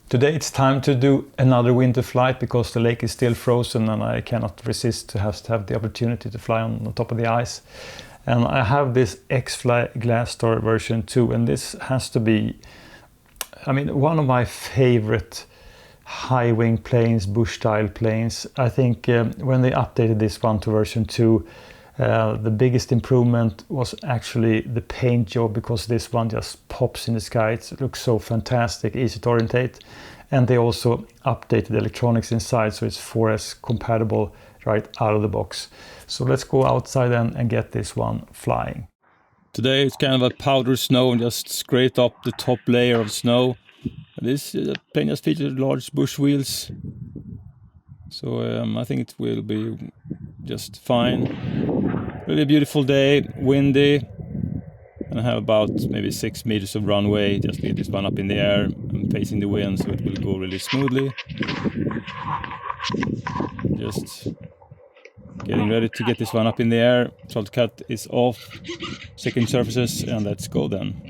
Today it's time to do another winter flight because the lake is still frozen and I cannot resist to have the opportunity to fly on top of the ice. And I have this XFLY Glastar version 2, and this has to be, I mean, one of my favorite high wing planes, bush style planes. I think when they updated this one to version 2, the biggest improvement was actually the paint job, because this one just pops in the sky. It looks so fantastic, easy to orientate. And they also updated the electronics inside, so it's 4S compatible right out of the box. So let's go outside and get this one flying. Today it's kind of a powder snow and just scraped up the top layer of snow. This plane just featured large bush wheels, so I think it will be just fine. Really beautiful day, windy, and I have about maybe 6 meters of runway. Just get this one up in the air and facing the wind, so it will go really smoothly. Just getting ready to get this one up in the air. Throttle cut is off, checking surfaces, and let's go then.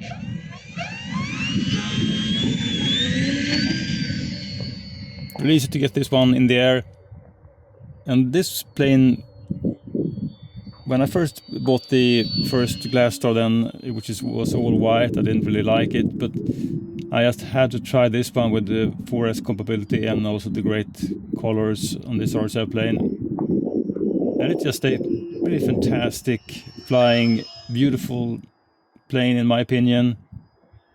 Really easy to get this one in the air. And this plane, when I first bought the first Glastar then, which was all white, I didn't really like it, but I just had to try this one with the 4S compatibility and also the great colors on this RCL plane. And it's just a really fantastic flying, beautiful plane in my opinion.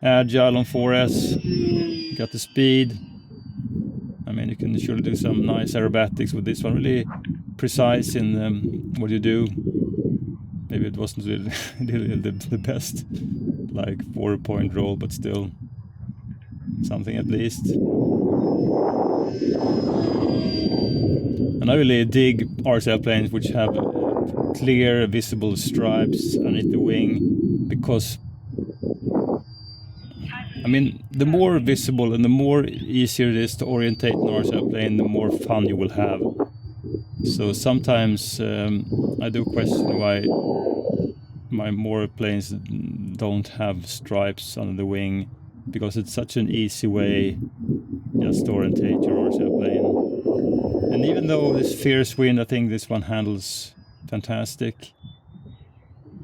Agile on 4S, got the speed. I mean, you can surely do some nice aerobatics with this one, really precise in what you do. Maybe it wasn't really the best, like 4-point roll, but still something at least. And I really dig RCL planes which have clear, visible stripes underneath the wing, because I mean, the more visible and the more easier it is to orientate an RCL plane, the more fun you will have. So sometimes I do question why my more planes don't have stripes under the wing, because it's such an easy way just to orientate your RCL plane. And even though this fierce wind, I think this one handles fantastic.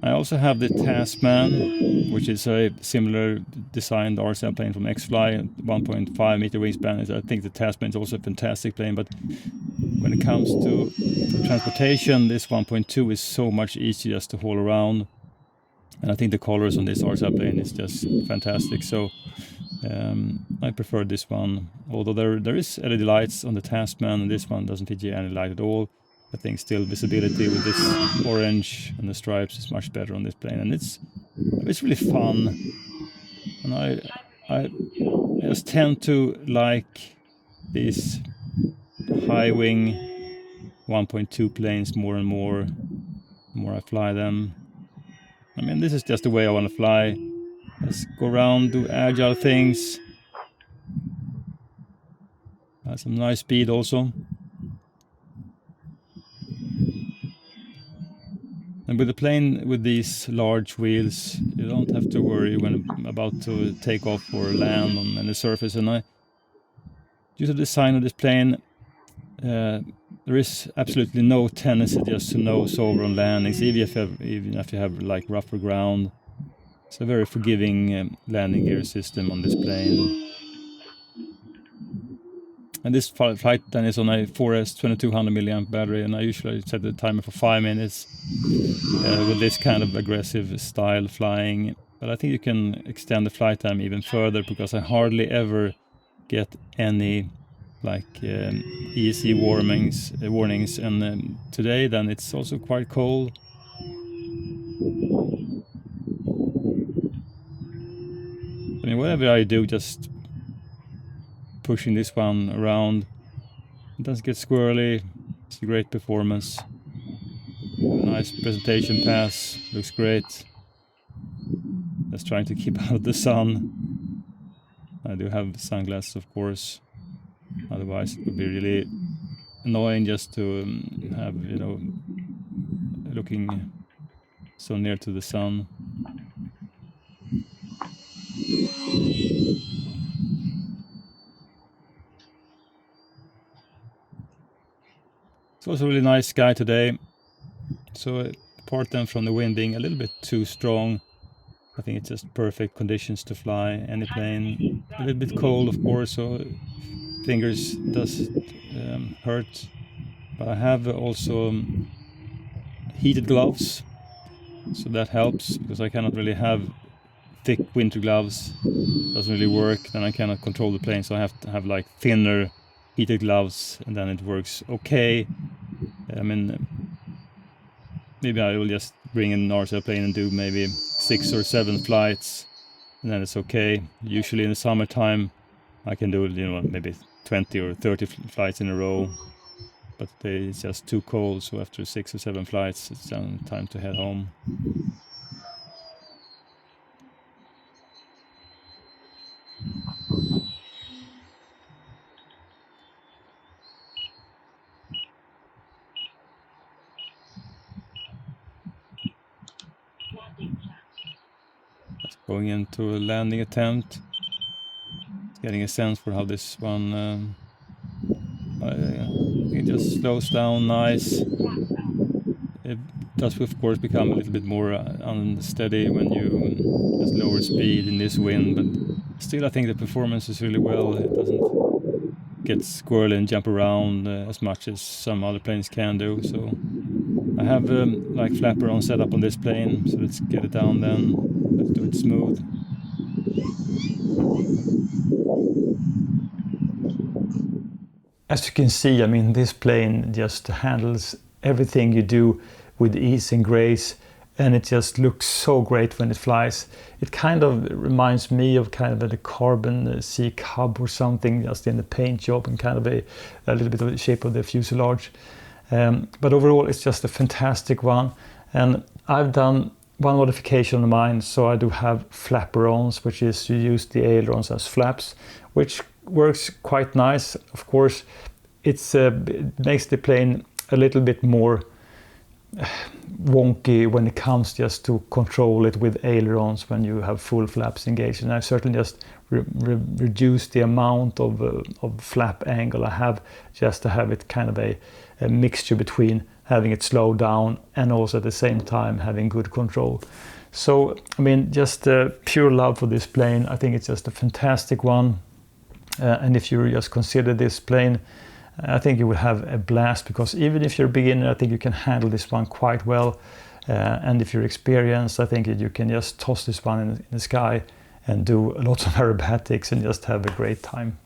I also have the Tasman, which is a similar designed RCL plane from XFLY, 1.5 meter wingspan. I think the Tasman is also a fantastic plane, but when it comes to transportation, this 1.2 is so much easier just to haul around. And I think the colors on this RCL plane is just fantastic. So I prefer this one, although there is LED lights on the Tasman, and this one doesn't feature any light at all. I think still visibility with this orange and the stripes is much better on this plane, and it's really fun. And I just tend to like these high wing 1.2 planes more and more the more I fly them. I mean, this is just the way I want to fly. Just go around, do agile things. Have some nice speed also. And with a plane with these large wheels, you don't have to worry when about to take off or land on any surface. And due to the design of this plane, there is absolutely no tendency just to nose over on landings, even if you have like rougher ground. It's a very forgiving landing gear system on this plane. And this flight then is on a 4S 2200 milliamp battery, and I usually set the timer for 5 minutes with this kind of aggressive style flying. But I think you can extend the flight time even further, because I hardly ever get any like ESC warnings. And today then it's also quite cold. I mean, whatever I do, just pushing this one around, it doesn't get squirrely. It's a great performance. Nice presentation pass, looks great. Just trying to keep out of the sun. I do have sunglasses, of course. Otherwise it would be really annoying just to have, you know, looking so near to the sun. It's also a really nice sky today. So apart then from the wind being a little bit too strong, I think it's just perfect conditions to fly any plane. A little bit cold, of course, so fingers does hurt. But I have also heated gloves, so that helps because I cannot really have thick winter gloves. Doesn't really work. Then I cannot control the plane, so I have to have like thinner heated gloves, and then it works okay. I mean, maybe I will just bring an RCL plane and do maybe 6 or 7 flights, and then it's okay. Usually in the summertime, I can do, you know, maybe 20 or 30 flights in a row, but it's just too cold. So after 6 or 7 flights, it's time to head home. Going into a landing attempt, getting a sense for how this one it just slows down nice. It does of course become a little bit more unsteady when you just lower speed in this wind, but still I think the performance is really well. It doesn't get squirrely and jump around as much as some other planes can do. So I have like flapper on set up on this plane, so let's get it down then. Let's do it smooth. As you can see, I mean, this plane just handles everything you do with ease and grace, and it just looks so great when it flies. It kind of reminds me of kind of a carbon sea cub or something, just in the paint job and kind of a little bit of the shape of the fuselage. But overall, it's just a fantastic one. And I've done one modification on mine, so I do have flapper-ons, which is you use the ailerons as flaps, which works quite nice. Of course, it makes the plane a little bit more wonky when it comes just to control it with ailerons when you have full flaps engaged. And I've certainly just reduced the amount of flap angle I have, just to have it kind of a mixture between having it slow down and also at the same time having good control. So, I mean, just pure love for this plane. I think it's just a fantastic one. And if you just consider this plane, I think you will have a blast, because even if you're a beginner, I think you can handle this one quite well. And if you're experienced, I think that you can just toss this one in the sky and do lots of aerobatics and just have a great time.